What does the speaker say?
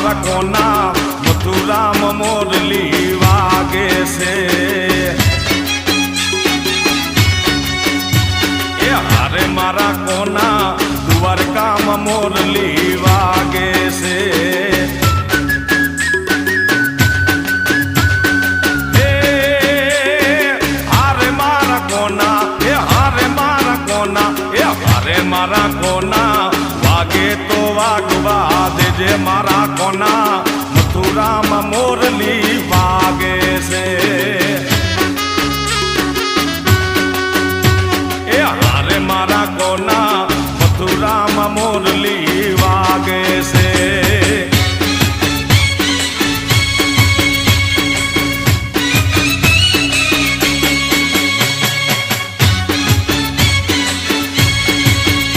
મારા કોના મથુરામ મોરલી વાગે છે એ હારે મારા કોના દ્વારકામાં મોરલી વાગે છે મારા કોના વાગે તો વાગવા દેજે મારા કોના મથુરામાં મોરલી વાગે છે એ હારે મારા કોના